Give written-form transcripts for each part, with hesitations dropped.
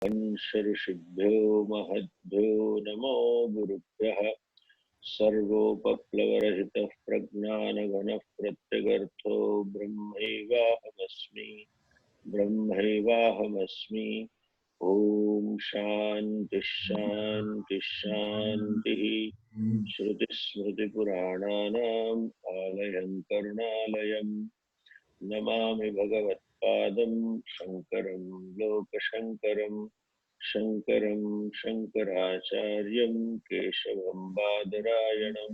वंशऋषिभ्यो महद्भ्यो नमो गुरुभ्यः सर्वोपप्लवरहितः प्रज्ञानघनः प्रत्यगर्थो ब्रह्मैवाहमस्मि ॐ शान्तिः शान्तिः शान्तिः श्रुतिस्मृतिपुराणानाम् आलयं करुणालयम् नमामि भगवत्पादं शङ्करं लोकशङ्करं शङ्करं शङ्कराचार्यं केशवं बादरायणं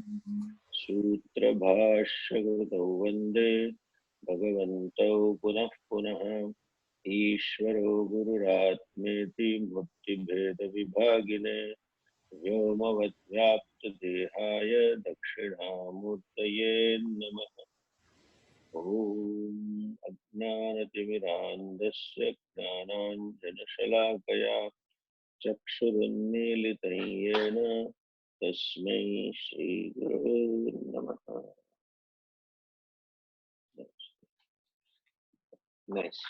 सूत्रभाष्यकृतौ वन्दे भगवन्तौ पुनः पुनः ईश्वरो गुरुरात्मेति मूर्तिभेदविभागिने व्योमवद्व्याप्तदेहाय दक्षिणामूर्तये नमः। ॐ अज्ञानतिमिरान्धस्य ज्ञानाञ्जनशलाकया चक्षुरुन्मीलितं येन तस्मै श्रीगुरवे नमः। Nice.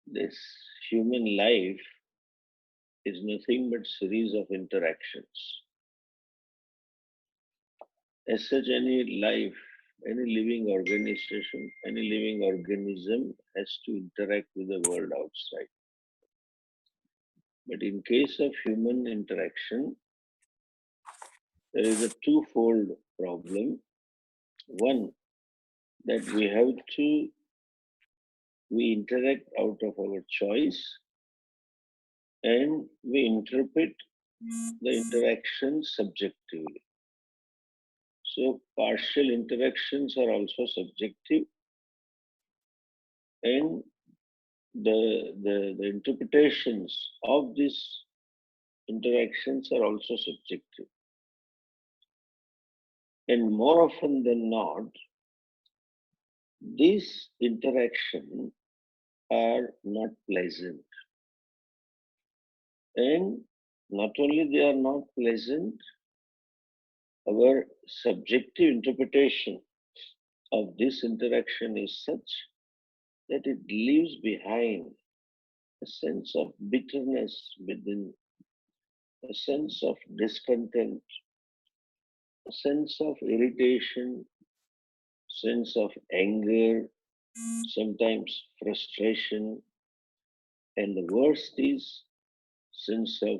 This human life is nothing but series of interactions. As such, any life, any living organization, any living organism has to interact with the world outside. But in case of human interaction, there is a twofold problem. One, that we interact out of our choice and we interpret the interaction subjectively. So partial interactions are also subjective and the interpretations of these interactions are also subjective. And more often than not, these interactions are not pleasant. And not only they are not pleasant, our subjective interpretation of this interaction is such that it leaves behind a sense of bitterness within, a sense of discontent, a sense of irritation, sense of anger, sometimes frustration, and the worst is sense of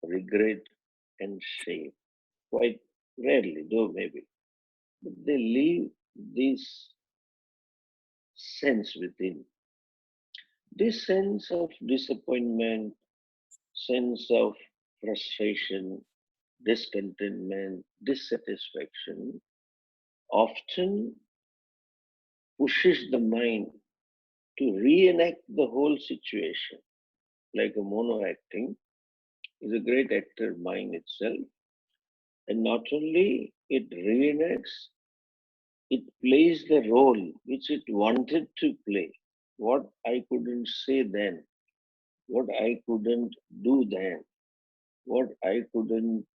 regret and shame. Quite rarely, though maybe, but they leave this sense within. This sense of disappointment, sense of frustration, discontentment, dissatisfaction often pushes the mind to reenact the whole situation, like a mono acting is a great actor mind itself. And not only it reenacts, it plays the role which it wanted to play. What I couldn't say then, what I couldn't do then, what I couldn't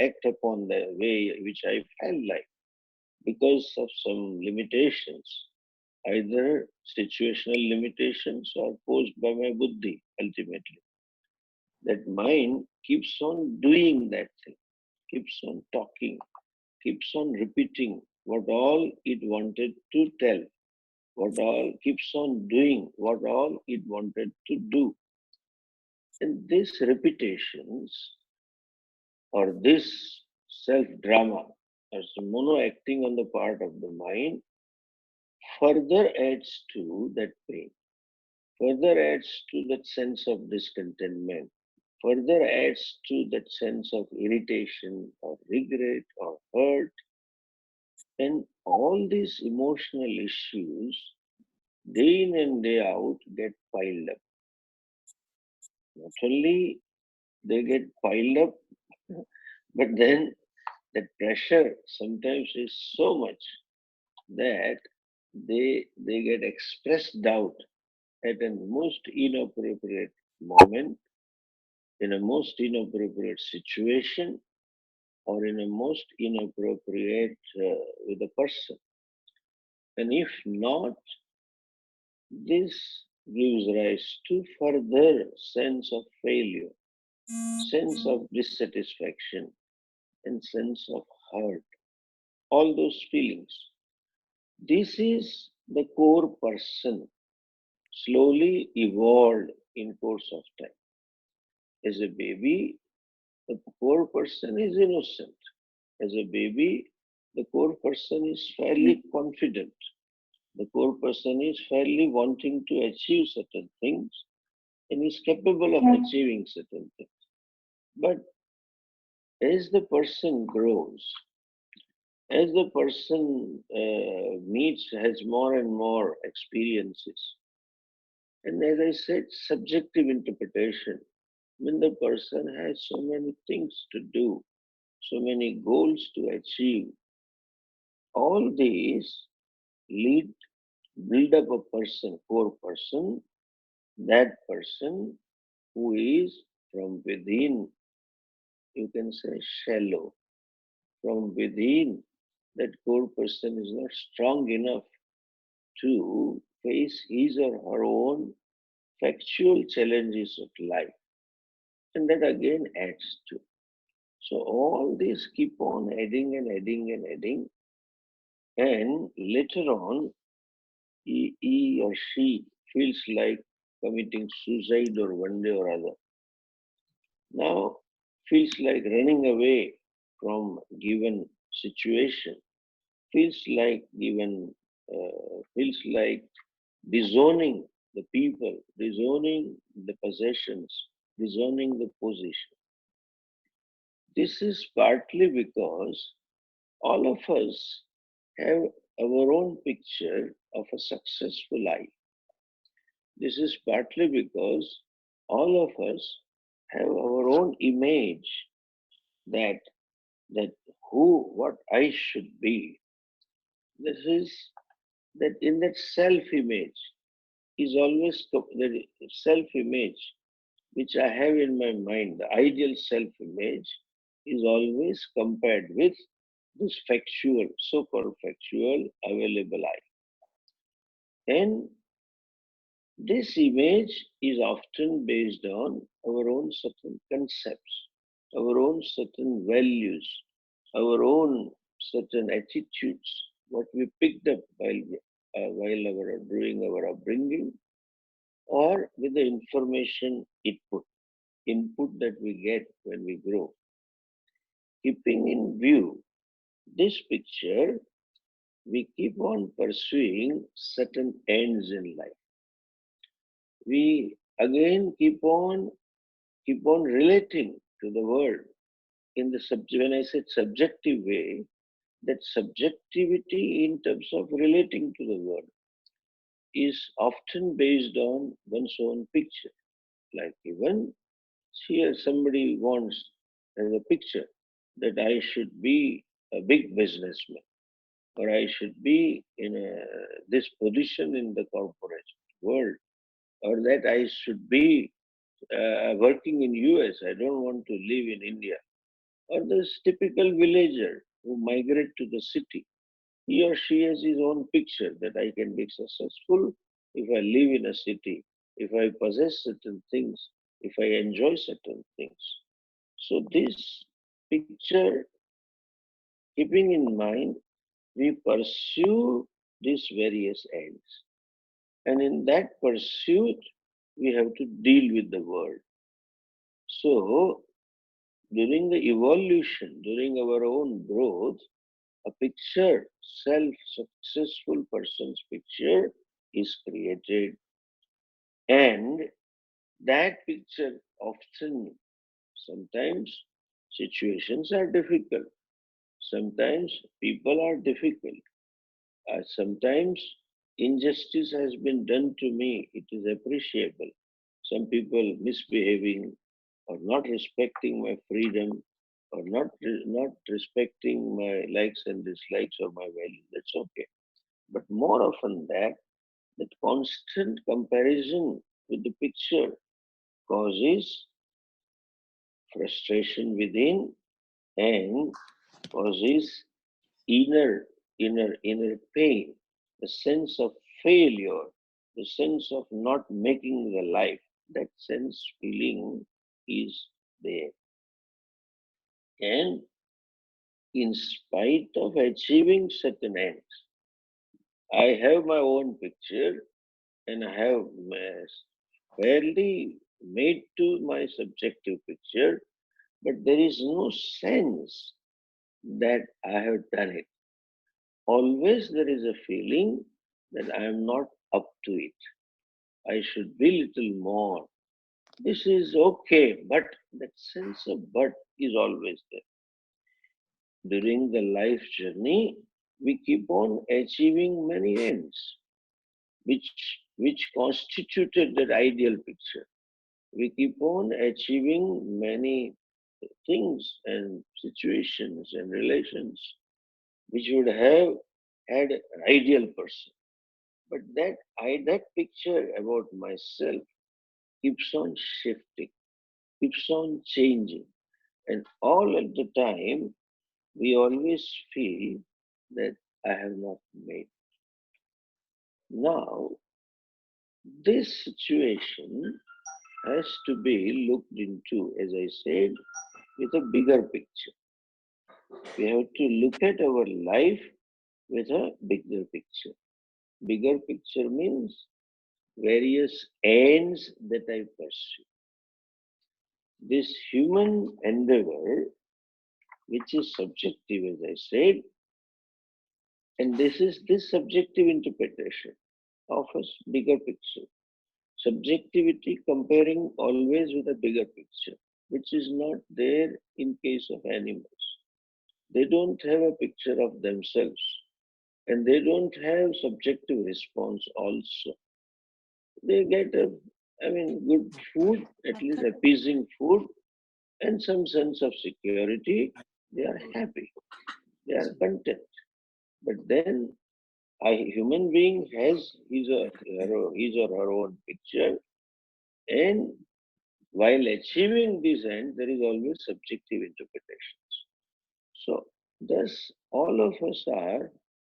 act upon the way which I felt like because of some limitations, either situational limitations or posed by my buddhi ultimately. That mind keeps on doing that thing, keeps on talking, keeps on repeating what all it wanted to tell, what all keeps on doing, what all it wanted to do. And these repetitions or this self-drama as the mono acting on the part of the mind further adds to that pain, further adds to that sense of discontentment, further adds to that sense of irritation or regret or hurt. And all these emotional issues, day in and day out, get piled up. Not only they get piled up, but then that pressure sometimes is so much that they get expressed out at a most inappropriate moment, in a most inappropriate situation, or in a most inappropriate with a person. And if not, this gives rise to further sense of failure, sense of dissatisfaction, and sense of hurt. All those feelings. This is the core person slowly evolved in course of time. As a baby, the core person is innocent. As a baby, the core person is fairly confident. The core person is fairly wanting to achieve certain things and is capable of achieving certain things. But as the person grows, as the person has more and more experiences, and as I said, subjective interpretation, when the person has so many things to do, so many goals to achieve, all these lead, build up a person, core person, that person who is from within, you can say shallow, from within, that core person is not strong enough to face his or her own factual challenges of life. And that again adds to. So all these keep on adding and adding and adding. And later on, he or she feels like committing suicide or one day or other. Now feels like running away from given situation, feels like disowning the people, disowning the possessions, disowning the position. This is partly because all of us have our own picture of a successful life. This is partly because all of us have our own image that that what I should be. This is that in that self-image is always the self-image which I have in my mind, the ideal self-image is always compared with this factual, so-called factual available I. And this image is often based on our own certain concepts, our own certain values, our own certain attitudes, what we picked up while doing our upbringing, or with the information input that we get when we grow. Keeping in view this picture, we keep on pursuing certain ends in life. We again keep on relating to the world in the when I said subjective way, that subjectivity in terms of relating to the world is often based on one's own picture. Like even here somebody wants as a picture that I should be a big businessman or I should be in this position in the corporate world or that I should be working in US. I don't want to live in India. Or this typical villager who migrate to the city. He or she has his own picture that I can be successful if I live in a city, if I possess certain things, if I enjoy certain things. So this picture, keeping in mind, we pursue these various ends. And in that pursuit, we have to deal with the world. So during the evolution, during our own growth, a picture, self-successful person's picture is created. And that picture often, sometimes situations are difficult. Sometimes people are difficult. Sometimes injustice has been done to me. It is appreciable. Some people misbehaving or not respecting my freedom or not respecting my likes and dislikes or my values. That's okay. But more often that constant comparison with the picture causes frustration within and causes inner pain. the sense of failure, the sense of not making the life, that sense feeling is there. And in spite of achieving certain ends, I have my own picture and I have fairly made to my subjective picture, but there is no sense that I have done it. Always there is a feeling that I am not up to it. I should be little more. This is okay, but that sense of but is always there. During the life journey, we keep on achieving many ends, which constituted that ideal picture. We keep on achieving many things and situations and relations which would have had an ideal person. But that picture about myself keeps on shifting, keeps on changing. And all at the time, we always feel that I have not made. Now, this situation has to be looked into, as I said, with a bigger picture. We have to look at our life with a bigger picture. Bigger picture means various ends that I pursue. This human endeavor, which is subjective, as I said, and this is this subjective interpretation of a bigger picture. Subjectivity comparing always with a bigger picture, which is not there in case of animals. They don't have a picture of themselves and they don't have subjective response also. They get good food, at least appeasing food, and some sense of security. They are happy. They are content. But then a human being has his or her own picture, and while achieving this end, there is always subjective interpretations. So, thus, all of us are,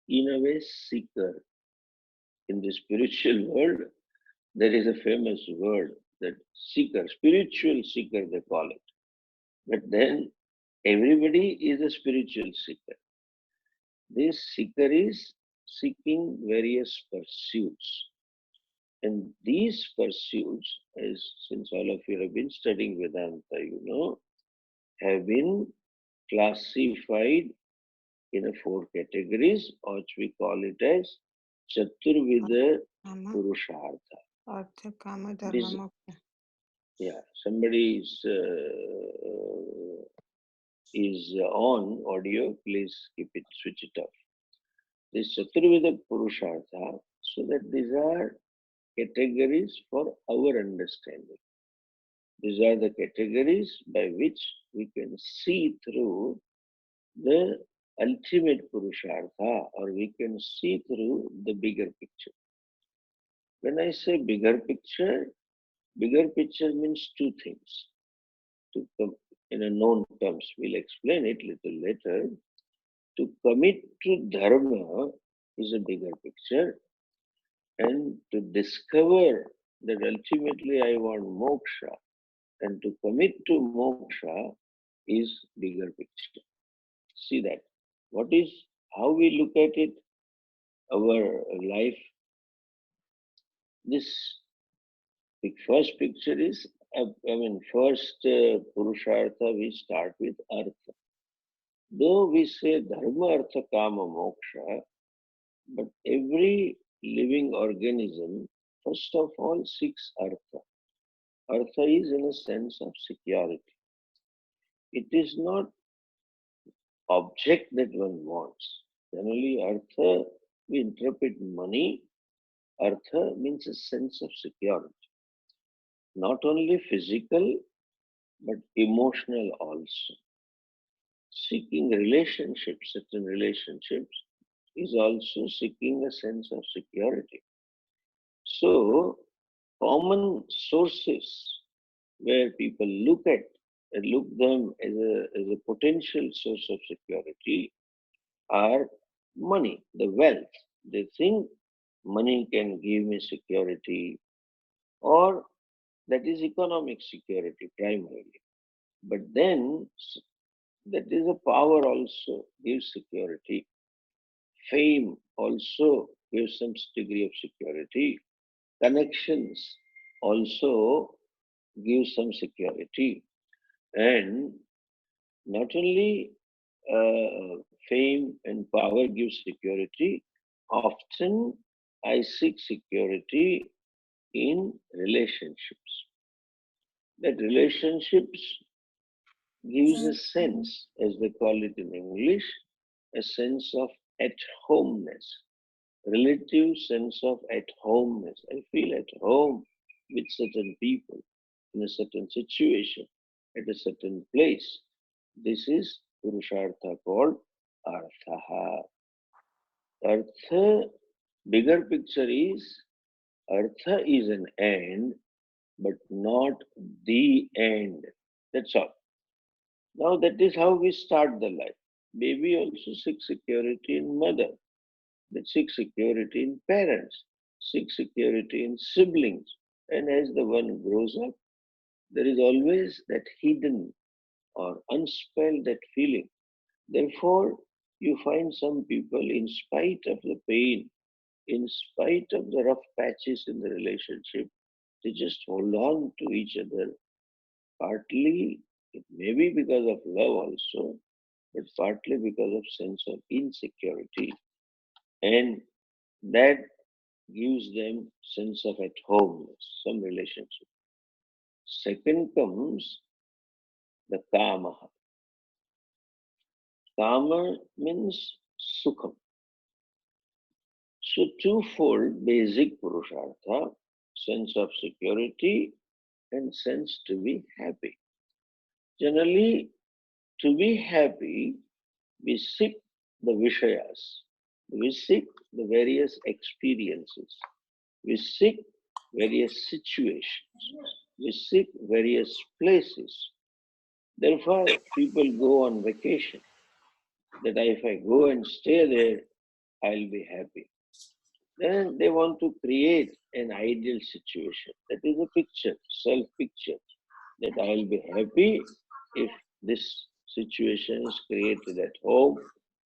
in a way, seeker. In the spiritual world, there is a famous word that seeker, spiritual seeker, they call it. But then everybody is a spiritual seeker. This seeker is seeking various pursuits. And these pursuits, as since all of you have been studying Vedanta, have been classified in a four categories, which we call it as Chaturvida Kama, Purushartha. Artha, Kama, Dharma, This, Moksha. yeah, somebody is on audio. Please keep it, switch it off. This Chaturvida Purushartha, so that these are categories for our understanding. These are the categories by which we can see through the ultimate Purushartha, or we can see through the bigger picture. When I say bigger picture means two things. To come in a known terms, we'll explain it little later. To commit to dharma is a bigger picture, and to discover that ultimately I want moksha, and to commit to moksha is bigger picture. See that. What is how we look at it, our life. This first picture is, first Purushartha we start with Artha. Though we say Dharma, Artha, Kama, Moksha, but every living organism, first of all, seeks Artha. Artha is in a sense of security. It is not object that one wants. Generally, Artha, we interpret money. Artha means a sense of security. Not only physical, but emotional also. Seeking relationships, certain relationships, is also seeking a sense of security. So, common sources where people look at and look them as a potential source of security are money, the wealth. They think money can give me security, or that is economic security primarily. But then that is a power also gives security. Fame also gives some degree of security. Connections also give some security. And not only fame and power give security, often I seek security in relationships. That relationships gives a sense, as they call it in English, a sense of at homeness, relative sense of at homeness. I feel at home with certain people in a certain situation at a certain place. This is Purushartha called Artha. Artha, bigger picture is Artha is an end, but not the end. That's all. Now that is how we start the life. Baby also seeks security in mother, that seeks security in parents, seeks security in siblings. And as the one grows up, there is always that hidden or unspelled that feeling. Therefore, you find some people, in spite of the pain, in spite of the rough patches in the relationship, they just hold on to each other. Partly, it may be because of love also, but partly because of sense of insecurity. And that gives them sense of at home, some relationship. Second comes the kama. Kama means sukham. So twofold basic purushartha, sense of security and sense to be happy. Generally, to be happy, we seek the vishayas, we seek the various experiences, we seek various situations, we seek various places. Therefore, people go on vacation, that if I go and stay there, I'll be happy. Then they want to create an ideal situation. That is a picture, self picture, that I'll be happy if this situation is created at home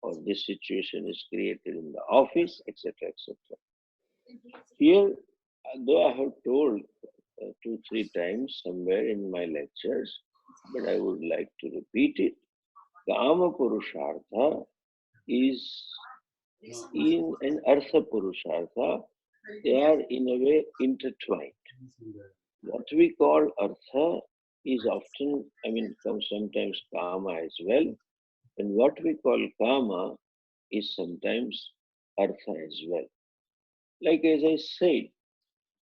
or this situation is created in the office, etc., etc. Here, though I have told two, three times somewhere in my lectures, but I would like to repeat it. Kama Purushartha is in an Artha Purushartha, they are in a way intertwined. What we call Artha is often, sometimes Kama as well, and what we call Kama is sometimes Artha as well. Like as I said,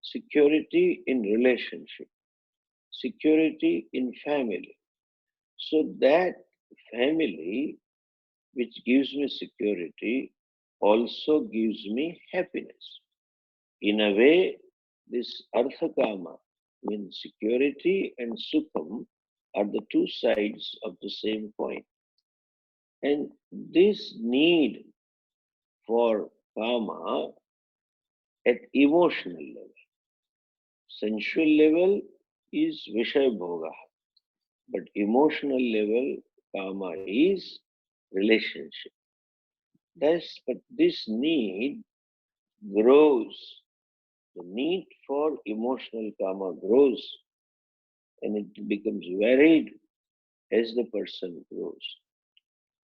security in relationship, security in family. So that family which gives me security also gives me happiness. In a way, this Arthakama means security and Sukham are the two sides of the same coin. And this need for Kama at emotional level, sensual level is Vishaya Bhoga, but emotional level Kama is relationship. But this need grows. The need for emotional karma grows and it becomes varied as the person grows.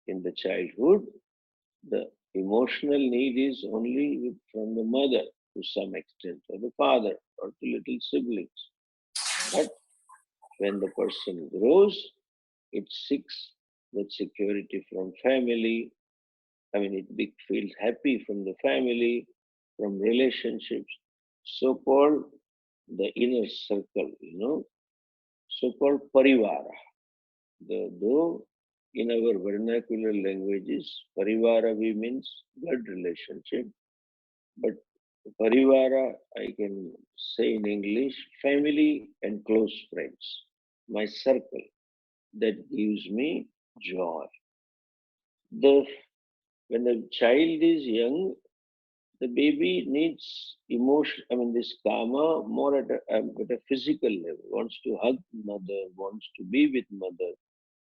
In the childhood, the emotional need is only from the mother to some extent, or the father, or to little siblings. But when the person grows, it seeks that security from family. It feels happy from the family, from relationships, so-called the inner circle, so-called parivara. Though in our vernacular languages, parivara we means blood relationship, but parivara I can say in English, family and close friends, my circle that gives me joy. The when the child is young, The baby needs emotion, I mean, this karma more at a physical level, wants to hug mother, wants to be with mother,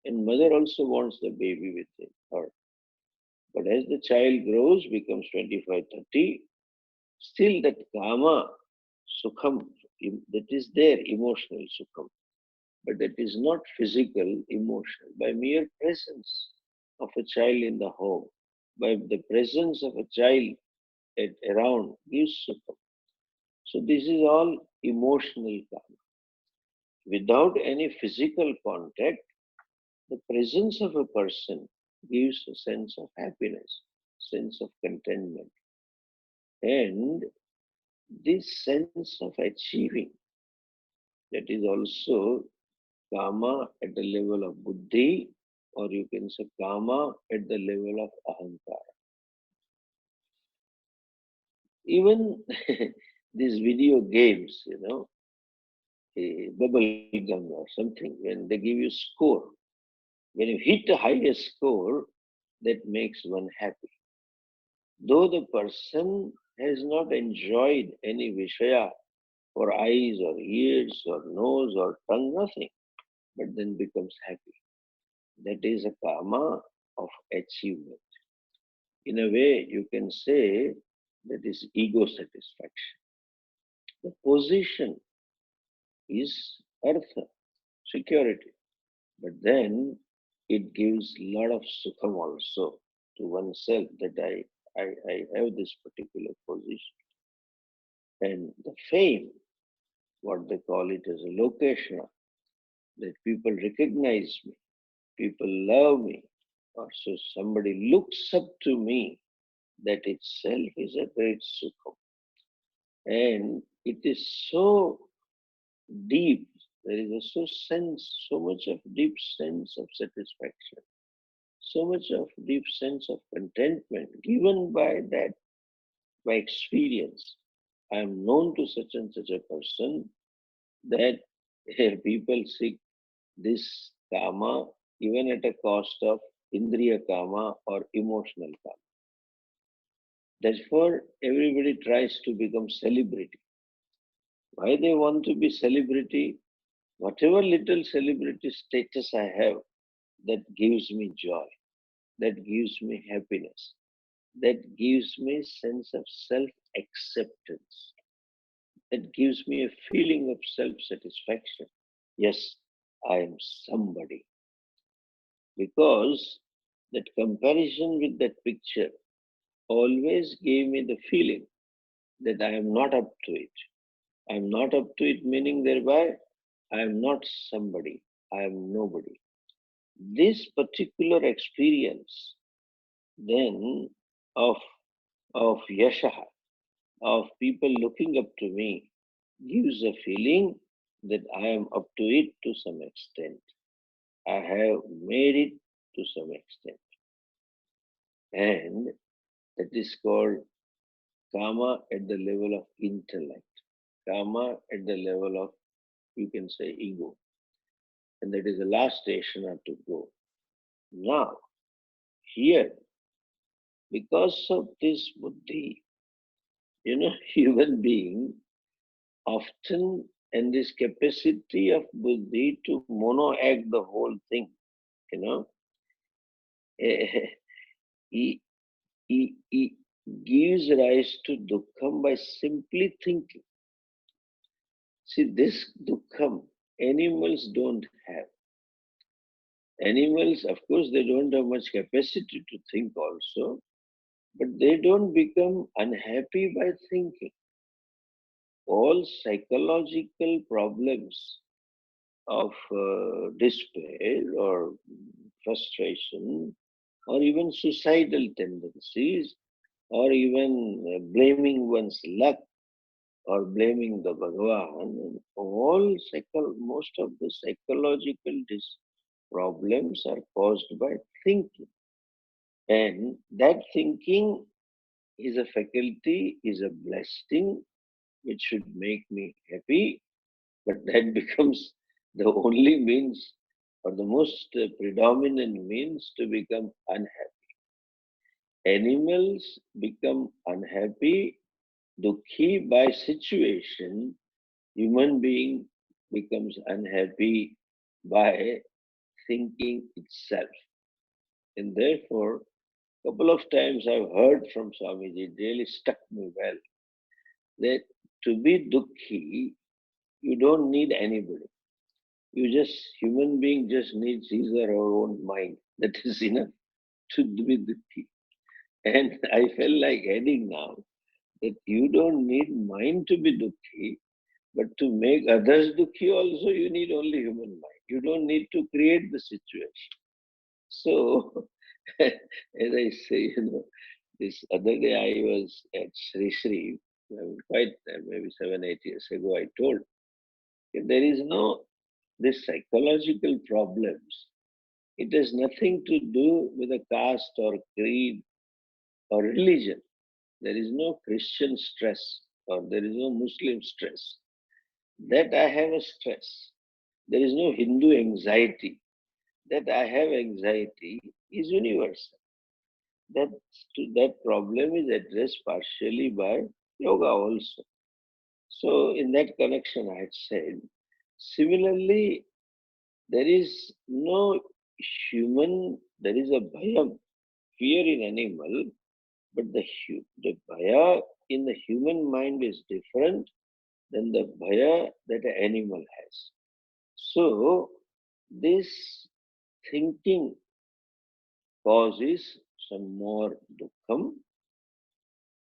and mother also wants the baby with her. But as the child grows, becomes 25, 30, still that karma, sukham, that is there, emotional sukham, but that is not physical, emotional. By mere presence of a child in the home, by the presence of a child around gives sukham. So this is all emotional karma. Without any physical contact, the presence of a person gives a sense of happiness, sense of contentment, and this sense of achieving, that is also karma at the level of buddhi, or you can say karma at the level of ahankara. Even these video games, a bubble gum or something, when they give you score, when you hit the highest score, that makes one happy. Though the person has not enjoyed any vishaya for eyes or ears or nose or tongue, nothing, but then becomes happy. That is a karma of achievement. In a way, you can say that is ego satisfaction. The position is artha, security, but then it gives lot of sukham also to oneself that I have this particular position. And the fame, what they call it as a location, that people recognize me, people love me, or so somebody looks up to me, that itself is a great sukham. And it is so deep, there is a so much of deep sense of satisfaction, so much of deep sense of contentment given by that, by experience. I am known to such and such a person that people seek this karma even at a cost of indriya karma or emotional karma. Therefore, everybody tries to become celebrity. Why they want to be celebrity? Whatever little celebrity status I have, that gives me joy, that gives me happiness, that gives me sense of self-acceptance, that gives me a feeling of self-satisfaction. Yes, I am somebody. Because that comparison with that picture always gave me the feeling that I am not up to it. I am not up to it, meaning thereby I am not somebody, I am nobody. This particular experience then of yashaha, of people looking up to me, gives a feeling that I am up to it to some extent. I have made it to some extent. And that is called karma at the level of intellect, karma at the level of, you can say, ego. And that is the last station I have to go. Now, here, because of this buddhi, human being often, and this capacity of buddhi to mono-act the whole thing, you know, he, he gives rise to dukkham by simply thinking. See, this dukkham, animals don't have. Animals, of course, they don't have much capacity to think also, but they don't become unhappy by thinking. All psychological problems of despair or frustration or even suicidal tendencies or even blaming one's luck or blaming the Bhagavan, most of the psychological problems are caused by thinking. And that thinking is a faculty, is a blessing which should make me happy, but that becomes the only means or the most predominant means to become unhappy. Animals become unhappy, dukhi by situation. Human being becomes unhappy by thinking itself. And therefore, couple of times I've heard from Swamiji, it really stuck me well, that to be dukhi, you don't need anybody. Human being just needs his or her own mind. That is enough to be dukhi. And I felt like adding now that you don't need mind to be dukhi, but to make others dukhi also, you need only human mind. You don't need to create the situation. So, as I say, this other day I was at Sri Sri, quite maybe 7, 8 years ago, I told there is no this psychological problems. It has nothing to do with a caste or creed or religion. There is no Christian stress or there is no Muslim stress. That I have a stress. There is no Hindu anxiety. That I have anxiety is universal. That, that problem is addressed partially by yoga also. So in that connection I had said, similarly, there is no there is a bhayam, fear in animal, but the bhaya in the human mind is different than the bhaya that an animal has. So this thinking causes some more dukkham,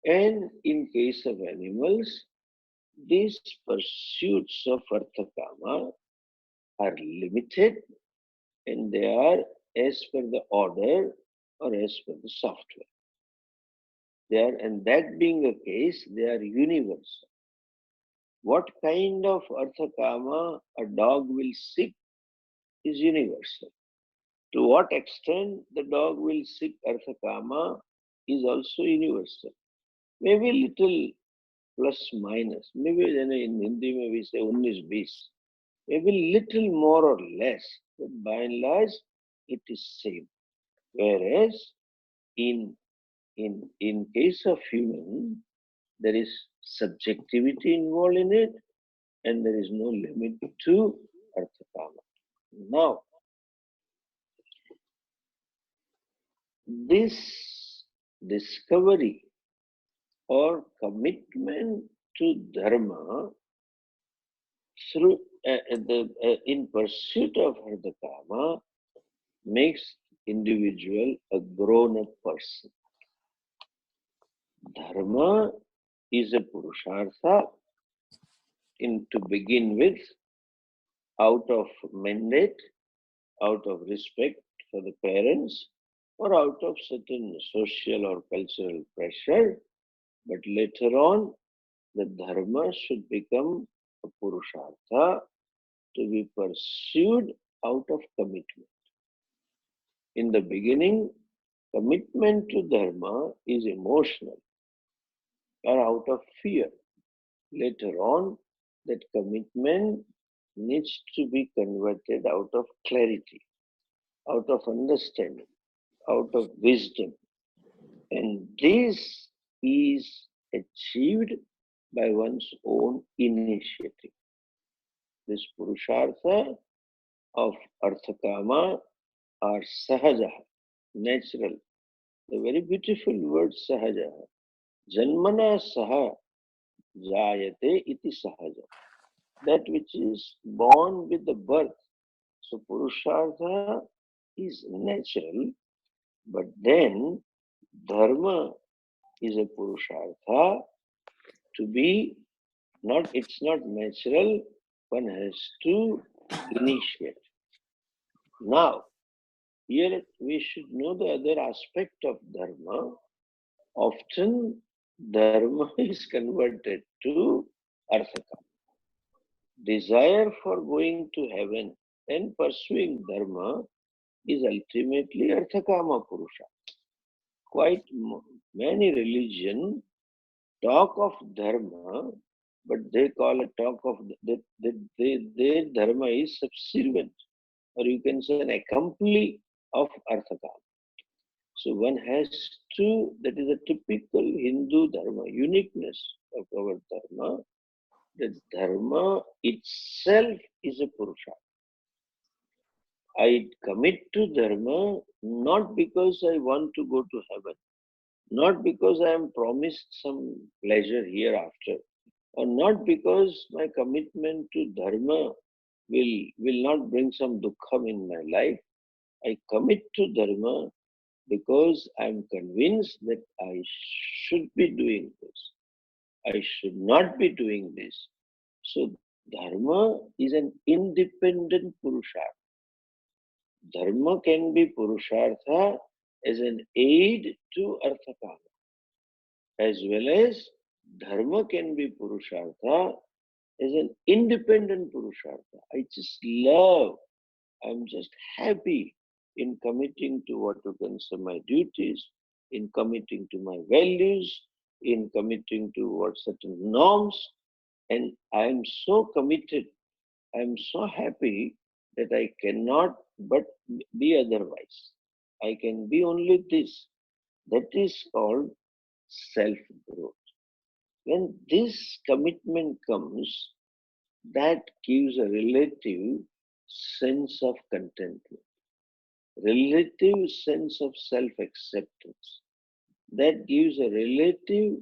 and in case of animals, these pursuits of arthakama are limited and they are as per the order or as per the software. And that being the case, they are universal. What kind of arthakama a dog will seek is universal. To what extent the dog will seek arthakama is also universal. Maybe little plus minus. Maybe in Hindi we say 19-20. Maybe little more or less, but by and large it is same. Whereas in in case of human, there is subjectivity involved in it, and there is no limit to arthakama. Now, this discovery or commitment to dharma through in pursuit of arthakama makes individual a grown-up person. Dharma is a purushartha to begin with, out of mandate, out of respect for the parents, or out of certain social or cultural pressure. But later on, the dharma should become a purushartha to be pursued out of commitment. In the beginning, commitment to dharma is emotional or out of fear. Later on, that commitment needs to be converted out of clarity, out of understanding, out of wisdom. And this is achieved by one's own initiative. This Purushartha of Arthakama are Sahajaha, natural. The very beautiful word Sahajaha. Janmana Saha Jayate iti Sahaja. That which is born with the birth. So Purushartha is natural, but then Dharma is a Purushartha to be it's not natural, one has to initiate. Now, here we should know the other aspect of Dharma. Often Dharma is converted to Arthakama. Desire for going to heaven and pursuing Dharma is ultimately Arthakama Purusha. Quite many religions talk of Dharma, but they call it talk of their Dharma is subservient, or you can say an accompli of Arthakama. So one has to, that is a typical Hindu dharma, uniqueness of our dharma, that dharma itself is a purusha. I commit to dharma not because I want to go to heaven, not because I am promised some pleasure hereafter, or not because my commitment to dharma will not bring some dukkham in my life. I commit to dharma because I am convinced that I should be doing this. I should not be doing this. So dharma is an independent purushartha. Dharma can be purushartha as an aid to arthakama, as well as dharma can be purushartha as an independent purushartha. I just love, I'm just happy in committing to what you can say my duties, in committing to my values, in committing to what certain norms, and I am so committed, I am so happy that I cannot but be otherwise. I can be only this. That is called self growth. When this commitment comes, that gives a relative sense of contentment, relative sense of self acceptance. That gives a relative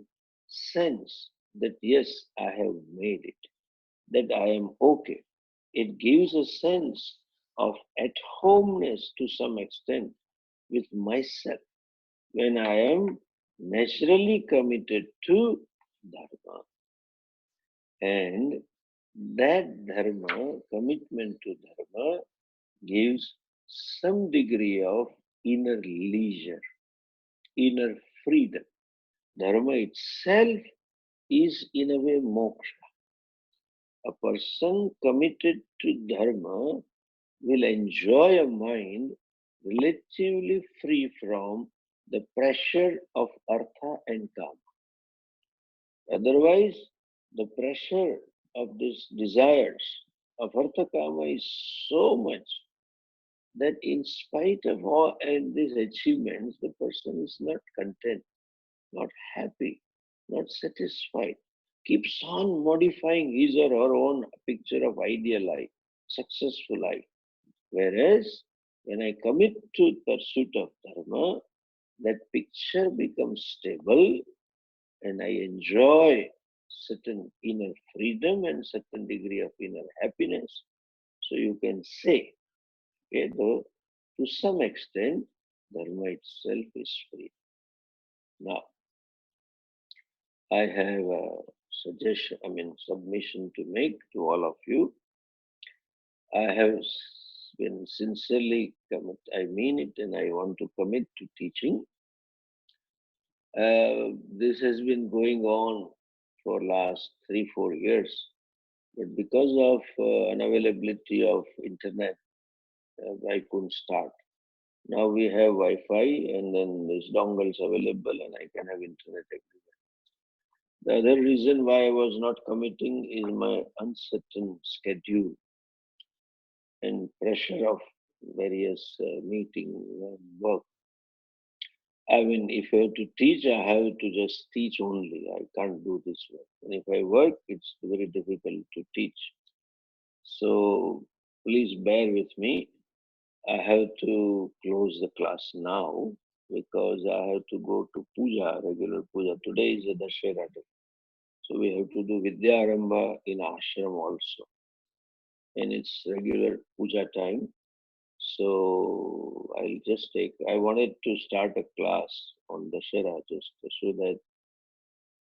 sense that yes, I have made it, that I am okay. It gives a sense of at homeness to some extent with myself when I am naturally committed to Dharma. And that Dharma, commitment to Dharma, gives some degree of inner leisure, inner freedom. Dharma itself is in a way moksha. A person committed to Dharma will enjoy a mind relatively free from the pressure of artha and kama. Otherwise, the pressure of these desires of artha kama is so much that in spite of all and these achievements, the person is not content, not happy, not satisfied, keeps on modifying his or her own picture of ideal life, successful life. Whereas when I commit to pursuit of dharma, that picture becomes stable and I enjoy certain inner freedom and certain degree of inner happiness. So you can say, okay, though to some extent, dharma itself is free. Now, I have a suggestion, submission to make to all of you. I have been sincerely commit, I mean it, and I want to commit to teaching. This has been going on for last 3-4 years, but because of unavailability of internet, I couldn't start. Now we have Wi-Fi, and then there's dongles available, and I can have internet everywhere. The other reason why I was not committing is my uncertain schedule and pressure of various meeting and work. I mean, if I have to teach, I have to just teach only. I can't do this work. And if I work, it's very difficult to teach. So please bear with me. I have to close the class now because I have to go to puja, regular puja. Today is a Dashera day. So we have to do Vidya Arambha in ashram also. And it's regular puja time. So I'll just take, I wanted to start a class on Dashera just so that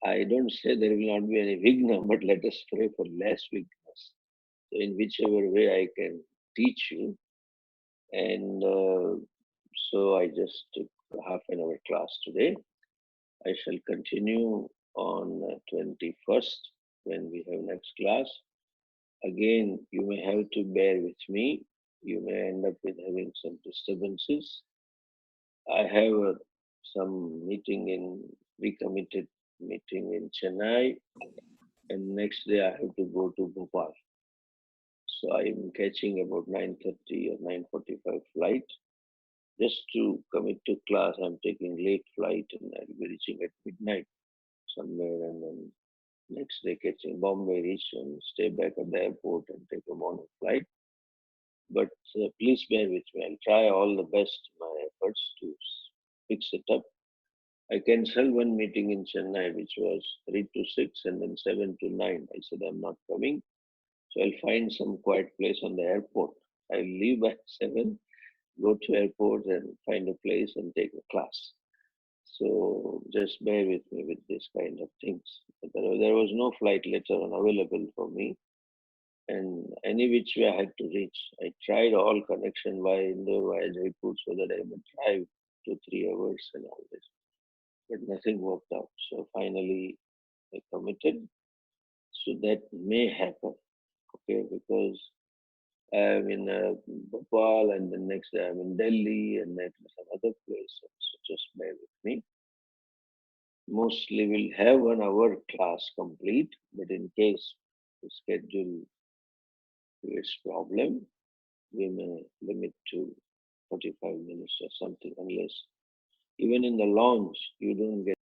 I don't say there will not be any vigna, but let us pray for less vignas. So in whichever way I can teach you. And so I just took half an hour class today. I shall continue on 21st when we have next class. Again, you may have to bear with me. You may end up with having some disturbances. I have some meeting in recommitted meeting in Chennai, and next day I have to go to Bhopal. So I'm catching about 9:30 or 9:45 flight. just to commit to class, I'm taking late flight and I'll be reaching at midnight somewhere, and then next day catching Bombay reach and stay back at the airport and take a morning flight. But please bear with me. I'll try all the best my efforts to fix it up. I canceled one meeting in Chennai, which was 3 to 6 and then 7 to 9. I said, I'm not coming. So I'll find some quiet place on the airport. I'll leave by 7, go to airport and find a place and take a class. So just bear with me with this kind of things. But there was no flight later on available for me, and any which way I had to reach. I tried all connection via Indore, via Jaipur, so that I would drive 2 3 hours and all this, but nothing worked out. So finally, I committed. So that may happen, okay? Because I'm in Bhopal, and the next day I'm in Delhi, and then some other place. So just bear with me. Mostly we'll have 1 hour class complete, but in case the schedule creates problem, we may limit to 45 minutes or something, unless even in the launch you don't get